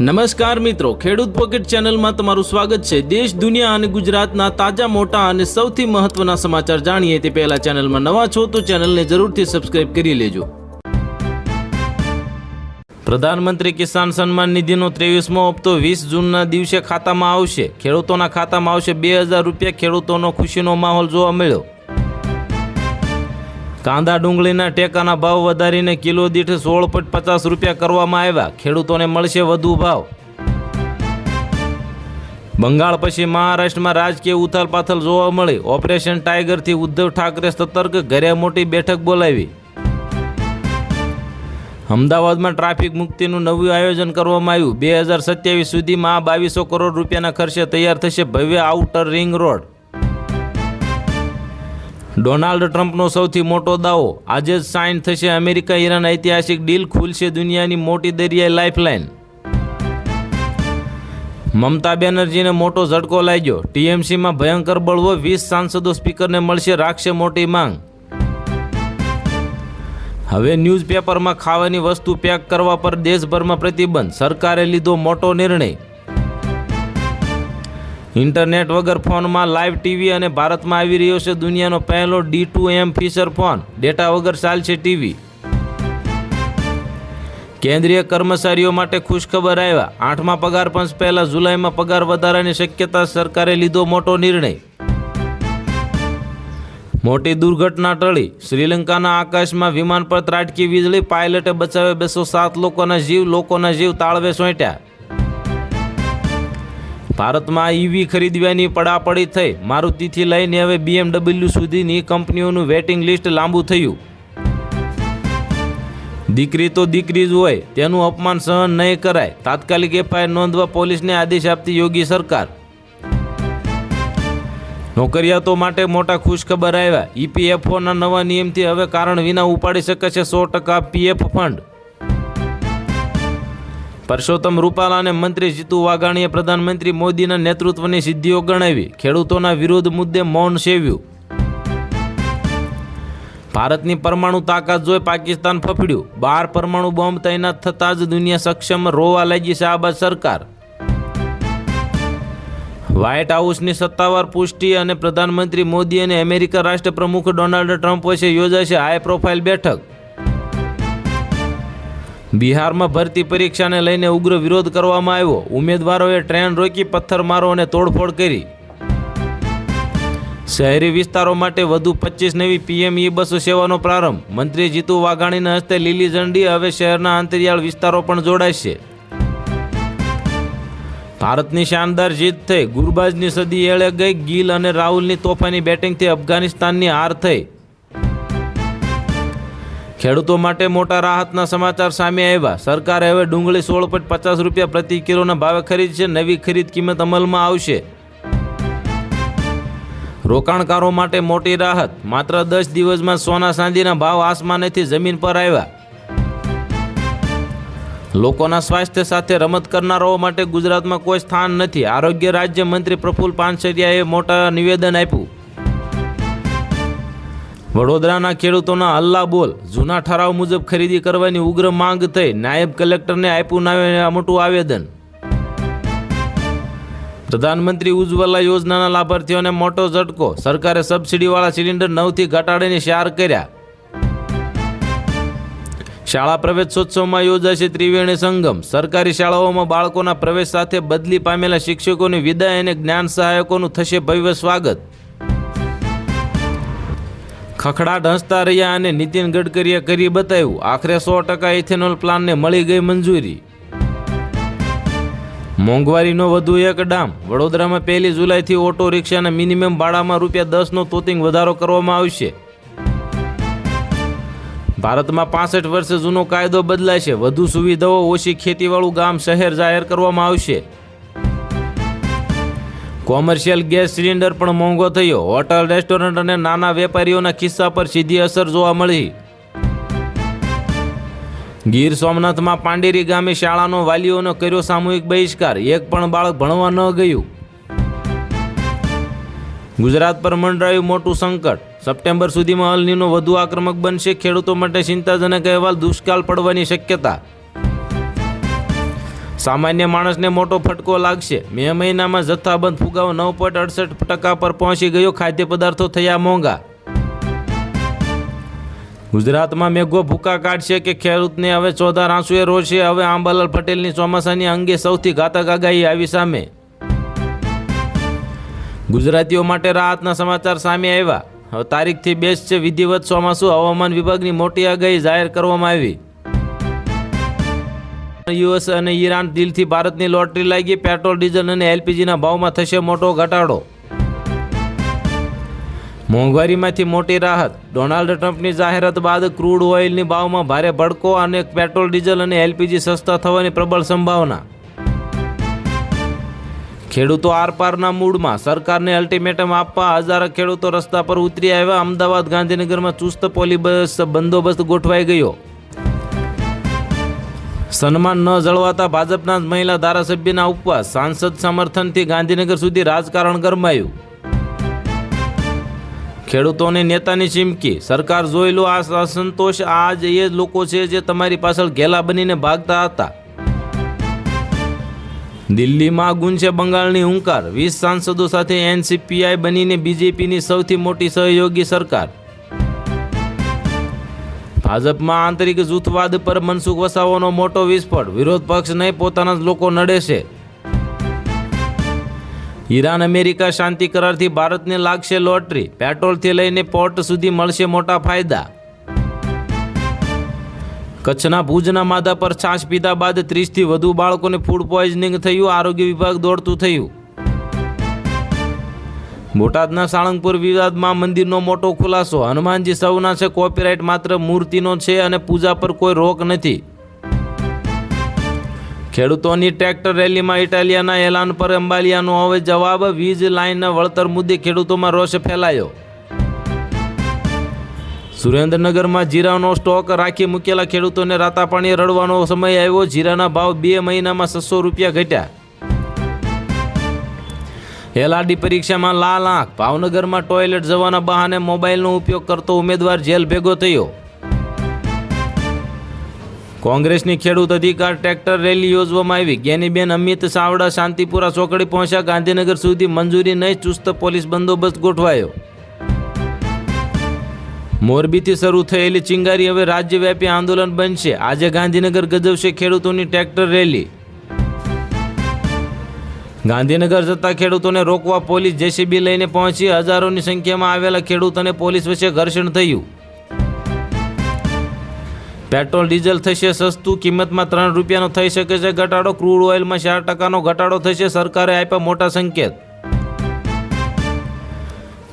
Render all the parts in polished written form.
નમસ્કાર મિત્રો, ખેડૂત પોકેટ ચેનલમાં તમારું સ્વાગત છે। દેશ, દુનિયા અને ગુજરાતના તાજા, મોટા અને સૌથી મહત્વના સમાચાર જાણીએ તે પહેલા ચેનલમાં નવા છો તો ચેનલને જરૂરથી સબસ્ક્રાઇબ કરી લેજો। પ્રધાનમંત્રી કિસાન સન્માન નિધિનો 23મો હપ્તો 20 જૂનના દિવસે ખાતામાં આવશે। ખેડૂતોના ખાતામાં આવશે 2000 રૂપિયા। ખેડૂતોનો ખુશીનો માહોલ જોવા મળ્યો। કાંદા ડુંગળીના ટેકાના ભાવ વધારીને કિલો દીઠ 16.50 રૂપિયા કરવામાં આવ્યા। ખેડૂતોને મળશે વધુ ભાવ। બંગાળ પછી મહારાષ્ટ્રમાં રાજકીય ઉથલપાથલ જોવા મળી। ઓપરેશન ટાઈગરથી ઉદ્ધવ ઠાકરે સતર્ક, ઘરે મોટી બેઠક બોલાવી। અમદાવાદમાં ટ્રાફિક મુક્તિનું નવું આયોજન કરવામાં આવ્યું। 2027 સુધીમાં 2200 કરોડ રૂપિયાના ખર્ચે તૈયાર થશે ભવ્ય આઉટર રિંગ રોડ। ડોનાલ્ડ ટ્રમ્પનો સૌથી મોટો દાવો, આજે જ સાઇન થશે અમેરિકા ઈરાન ઐતિહાસિક ડીલ, ખુલશે દુનિયાની મોટી દરિયાઈ લાઇફલાઇન। મમતા બેનર્જીને મોટો ઝટકો લાગ્યો। ટીએમસીમાં ભયંકર બળવો, 20 સાંસદો સ્પીકરને મળશે, રાખશે મોટી માંગ। હવે ન્યૂઝપેપરમાં ખાવાની વસ્તુ પેક કરવા પર દેશભરમાં પ્રતિબંધ, સરકારે લીધો મોટો નિર્ણય। ઇન્ટરનેટ વગર ફોનમાં લાઈવ ટીવી અને ભારતમાં આવી રહ્યો છે દુનિયાનો પહેલો D2M ફીચર ફોન, ડેટા વગર ચાલશે ટીવી। કેન્દ્રીય કર્મચારીઓ માટે ખુશખબર આવ્યા। 8મા પગાર પંચ પહેલા જુલાઈમાં પગાર વધારાની શક્યતા, સરકારે લીધો મોટો નિર્ણય। મોટી દુર્ઘટના ટળી, શ્રીલંકાના આકાશમાં વિમાન પર ત્રાટકી વીજળી, પાયલટે બચાવ્યા 207 લોકોના જીવ તાળવે સોંટ્યા। ભારતમાં ઈવી ખરીદવાની પડાપડી થઈ। મારુતિથી લઈને હવે BMW સુધીની કંપનીઓનું વેટિંગ લિસ્ટ લાંબુ થયું। દીકરી તો દીકરી જ હોય, તેનું અપમાન સહન નહીં કરાય, તાત્કાલિક FIR નોંધવા પોલીસને આદેશ આપતી યોગી સરકાર। નોકરિયાતો માટે મોટા ખુશખબર આવ્યા। EPFOના નવા નિયમથી હવે કારણ વિના ઉપાડી શકે છે 100% PF ફંડ। પરસોત્તમ રૂપાલા અને મંત્રી જીતુ વાઘાણીએ પ્રધાનમંત્રી મોદીના નેતૃત્વની સિદ્ધિઓ ગણાવી। ખેડૂતોના વિરોધ મુદ્દે મૌન સેવ્યું। ભારતની પરમાણુ તાકાત જોઈ પાકિસ્તાન ફફડ્યું। 12 પરમાણુ બોમ્બ તૈનાત થતાં જ દુનિયા સક્ષમ, રોવા લાગી શાહબાજ સરકાર। વ્હાઇટ હાઉસની સત્તાવાર પુષ્ટિ અને પ્રધાનમંત્રી મોદી અને અમેરિકા રાષ્ટ્રપ્રમુખ ડોનાલ્ડ ટ્રમ્પ વચ્ચે યોજાશે હાઈ પ્રોફાઇલ બેઠક। બિહારમાં ભરતી પરીક્ષાને લઈને ઉગ્ર વિરોધ કરવામાં આવ્યો। ઉમેદવારોએ ટ્રેન રોકી, પથ્થરમારો અને તોડફોડ કરી। શહેરી વિસ્તારો માટે વધુ 25 નવી PM E-બસ સેવાનો પ્રારંભ, મંત્રી જીતુ વાઘાણીના હસ્તે લીલી ઝંડી। હવે શહેરના અંતરિયાળ વિસ્તારો પણ જોડાશે। ભારતની શાનદાર જીત થઈ, ગુરબાજની સદી એળે ગઈ। ગિલ અને રાહુલની તોફાની બેટિંગથી અફઘાનિસ્તાનની હાર થઈ। ખેડૂતો માટે મોટા રાહતના સમાચાર સામે આવ્યા। સરકારે હવે ડુંગળી 16.50 રૂપિયા પ્રતિ કિલોના ભાવે ખરીદશે। નવી ખરીદ કિંમત અમલમાં આવશે। રોકાણકારો માટે મોટી રાહત, માત્ર 10 દિવસમાં સોના ચાંદીના ભાવ આસમાનેથી જમીન પર આવ્યા। લોકોના સ્વાસ્થ્ય સાથે રમત કરનારાઓ માટે ગુજરાતમાં કોઈ સ્થાન નથી, આરોગ્ય રાજ્ય મંત્રી પ્રફુલ્લ પાનસરિયાએ મોટા નિવેદન આપ્યું। વડોદરાના ખેડૂતોના હલ્લા બોલ, જૂના ઠરાવ મુજબ ખરીદી કરવાની ઉગ્ર માંગ થઈ। નાયબ કલેક્ટરને આપ્યું મોટું આવેદન। પ્રધાનમંત્રી ઉજ્જવલા યોજનાના લાભાર્થીઓને મોટો ઝટકો, સરકારે સબસિડીવાળા સિલિન્ડર 9થી ઘટાડીને 4 કર્યા। શાળા પ્રવેશોત્સવમાં યોજાશે ત્રિવેણી સંગમ, સરકારી શાળાઓમાં બાળકોના પ્રવેશ સાથે બદલી પામેલા શિક્ષકોની વિદાય અને જ્ઞાન સહાયકોનું થશે ભવ્ય સ્વાગત। ખખડાટ હસતા રહ્યા અને નીતિન ગડકરીએ કરી બતાવ્યું, આખરે 100% ઇથેનોલ પ્લાનને મળી ગઈ મંજૂરી। મોંઘવારીનો વધુ એક ડામ, વડોદરામાં 1 જુલાઈથી ઓટો રિક્ષાના મિનિમમ ભાડામાં ₹10નો તોતિંગ વધારો કરવામાં આવશે। ભારતમાં 65 વર્ષ જૂનો કાયદો બદલાશે, વધુ સુવિધાઓ, ઓછી ખેતીવાળું ગામ શહેર જાહેર કરવામાં આવશે। કોમર્શિયલ ગેસ સિલિન્ડર પણ મોંઘો થયો, હોટલ, રેસ્ટોરન્ટ અને નાના વેપારીઓના ખિસ્સા પર સીધી અસર જોવા મળી। ગીર સોમનાથમાં પાંડેરી ગામે શાળાનો વાલીઓનો કર્યો સામૂહિક બહિષ્કાર, એક પણ બાળક ભણવા ન ગયું। ગુજરાત પર મંડરાયું મોટું સંકટ, સપ્ટેમ્બર સુધીમાં અલ નીનો વધુ આક્રમક બનશે। ખેડૂતો માટે ચિંતાજનક અહેવાલ, દુષ્કાળ પડવાની શક્યતા। સામાન્ય માણસને મોટો ફટકો લાગશે. મે મહિનામાં જથ્થાબંધ ફુગાવો 9.68% પર પહોંચી ગયો. ખાદ્ય પદાર્થો થયા મોંઘા. ગુજરાતમાં મેઘો ભૂકા કાઢશે કે ખેડૂતને હવે ચોધાર આંસુએ રોશે. હવે આંબાલાલ પટેલની ચોમાસાની અંગે સૌથી ઘાતક આગાહી આવી સામે. ગુજરાતીઓ માટે રાહતના સમાચાર સામે આવ્યા. હવે તારીખથી બેસશે વિધિવત ચોમાસું. હવામાન વિભાગની મોટી આગાહી જાહેર કરવામાં આવી. યુએસ અને ઈરાન દિલથી ભારતની લોટરી લાગી. પેટ્રોલ, ડીઝલ અને એલપીજીના ભાવમાં થશે મોટો ઘટાડો. મોંઘવારીમાંથી મોટી રાહત. ડોનાલ્ડ ટ્રમ્પની જાહેરાત બાદ ક્રૂડ ઓઇલની ભાવમાં ભારે ભડકો અને પેટ્રોલ, ડીઝલ અને એલપીજી સસ્તા થવાની પ્રબળ સંભાવના. ખેડૂતો આરપારના મૂડમાં. સરકારને અલ્ટિમેટમ આપવા હજારો ખેડૂતો રસ્તા પર ઉતરી આવ્યા. અમદાવાદ, ગાંધીનગરમાં ચુસ્ત પોલીસ બંદોબસ્ત ગોઠવાઈ ગયો. સન્માન ન જળવાતા ભાજપના જ મહિલા ધારાસભ્યના ઉપવાસ. સાંસદ સમર્થનથી ગાંધીનગર સુધી રાજકારણ ગરમાયું. ખેડૂતોને નેતાની ચીમકી. સરકાર જોઈ લો આ અસંતોષ. આજ એ લોકો છે જે તમારી પાછળ ઘેલા બનીને ભાગતા હતા. દિલ્હીમાં ગુંજશે બંગાળની હુંકાર. 20 સાંસદો સાથે એનસીપીઆઈ બનીને બીજેપીની સૌથી મોટી સહયોગી સરકાર. ભાજપમાં આંતરિક જૂથવાદ પર મનસુખ વસાવાનો મોટો વિસ્ફોટ. વિરોધ પક્ષ નહીં, પોતાના જ લોકો નડે છે. ઈરાન અમેરિકા શાંતિ કરારથી ભારતને લાગશે લોટરી. પેટ્રોલથી લઈને પોર્ટ સુધી મળશે મોટા ફાયદા. કચ્છના ભુજના માદા પર છાશ પીધા બાદ 30થી વધુ બાળકોને ફૂડ પોઈઝનિંગ થયું. આરોગ્ય વિભાગ દોડતું થયું. બોટાદના સાળંગપુર વિવાદમાં મંદિરનો મોટો ખુલાસો. હનુમાનજી સૌના છે, કોપીરાઇટ માત્ર મૂર્તિનો છે અને પૂજા પર કોઈ રોક નથી. ખેડૂતોની ટ્રેક્ટર રેલીમાં ઇટાલિયાના એલાન પર અંબાલિયાનો હવે જવાબ. વીજ લાઇનના વળતર મુદ્દે ખેડૂતોમાં રોષ ફેલાયો. સુરેન્દ્રનગરમાં જીરાનો સ્ટોક રાખી મૂકેલા ખેડૂતોને રાતા પાણીએ રડવાનો સમય આવ્યો. જીરાના ભાવ 2 મહિનામાં 600 રૂપિયા ઘટ્યા. એલઆરડી પરીક્ષામાં લાલ આંખ. ભાવનગરમાં ટોયલેટ જવાના બહાને મોબાઈલનો ઉપયોગ કરતો ઉમેદવાર જેલ ભેગો થયો. કોંગ્રેસની ખેડૂત અધિકાર ટ્રેક્ટર રેલી યોજવામાં આવી. જ્ઞાનીબેન અમિત ચાવડા શાંતિપુરા ચોકડી પહોંચ્યા. ગાંધીનગર સુધી મંજૂરી નહીં, ચુસ્ત પોલીસ બંદોબસ્ત ગોઠવાયો. મોરબીથી શરૂ થયેલી ચિંગારી હવે રાજ્યવ્યાપી આંદોલન બનશે. આજે ગાંધીનગર ગજવશે ખેડૂતોની ટ્રેક્ટર રેલી. ગાંધીનગર જતા ખેડૂતોને રોકવા પોલીસ જેસીબી લઈને પહોંચી. હજારોની સંખ્યામાં આવેલા ખેડૂત અને પોલીસ વચ્ચે ઘર્ષણ થયું. પેટ્રોલ, ડીઝલ થશે સસ્તું. કિંમતમાં 3 રૂપિયાનો થઈ શકે છે ઘટાડો. ક્રૂડ ઓઇલમાં 4% ઘટાડો થશે. સરકારે આપ્યા મોટા સંકેત.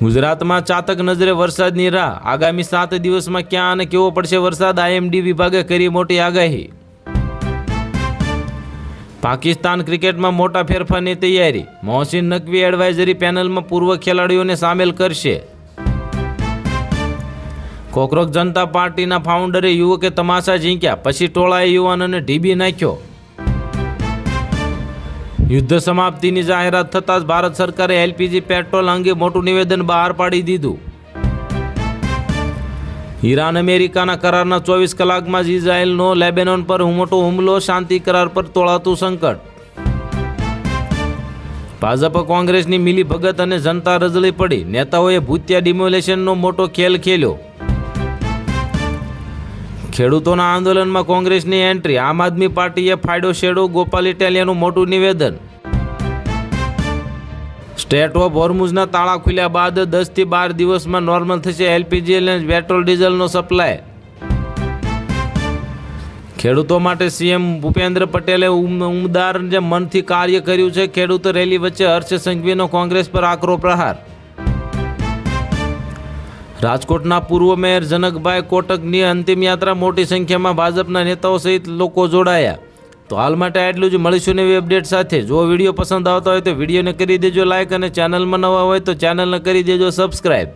ગુજરાતમાં ચાતક નજરે વરસાદની રાહ. આગામી 7 દિવસમાં ક્યાં અને કેવો પડશે વરસાદ. આઈએમડી વિભાગે કરી મોટી આગાહી. પાકિસ્તાન ક્રિકેટમાં મોટા ફેરફારની તૈયારી. મોહસિન નકવી એડવાઇઝરી પેનલમાં પૂર્વ ખેલાડીઓને સામેલ કરશે. કોકરોચ જનતા પાર્ટીના ફાઉન્ડરે યુવકે તમાશા ઝીંક્યા, પછી ટોળાએ યુવાનોને ઢીબી નાખ્યો. યુદ્ધ સમાપ્તિની જાહેરાત થતાં જ ભારત સરકારે એલપીજી પેટ્રોલ અંગે મોટું નિવેદન બહાર પાડી દીધું. ઈરાન અમેરિકાના કરારના 24 કલાકમાં જ ઇઝરાયેલનો લેબેનોન પર મોટો હુમલો. શાંતિ કરાર પર તોળાતું સંકટ. ભાજપ કોંગ્રેસની મિલીભગત અને જનતા રજળી પડી. નેતાઓએ ભૂતિયા ડિમોલેશનનો મોટો ખેલ ખેલ્યો. ખેડૂતોના આંદોલનમાં કોંગ્રેસની એન્ટ્રી. આમ આદમી પાર્ટીએ ફાયદો છેડો. ગોપાલ ઇટાલિયાનું મોટું નિવેદન. સ્ટેટ ઓફ હોર્મુઝના તાળા ખુલ્યા બાદ 10 થી 12 દિવસમાં નોર્મલ થશે એલપીજી અને પેટ્રોલ ડીઝલનો સપ્લાય. ખેડૂતો માટે સીએમ ભૂપેન્દ્ર પટેલે ઉમદાર મનથી કાર્ય કર્યું છે. ખેડૂત રેલી વચ્ચે હર્ષ સંઘવીનો કોંગ્રેસ પર આકરો પ્રહાર. રાજકોટના પૂર્વ મેયર જનકભાઈ કોટકની અંતિમ યાત્રા. મોટી સંખ્યામાં ભાજપના નેતાઓ સહિત લોકો જોડાયા. તો હાલ માટે આટલું જ. મળીશું નવી અપડેટ સાથે. જો વિડીયો પસંદ આવતા હોય તો વિડીયોને કરી દેજો લાઇક અને ચેનલમાં નવા હોય તો ચેનલને કરી દેજો સબસ્ક્રાઈબ.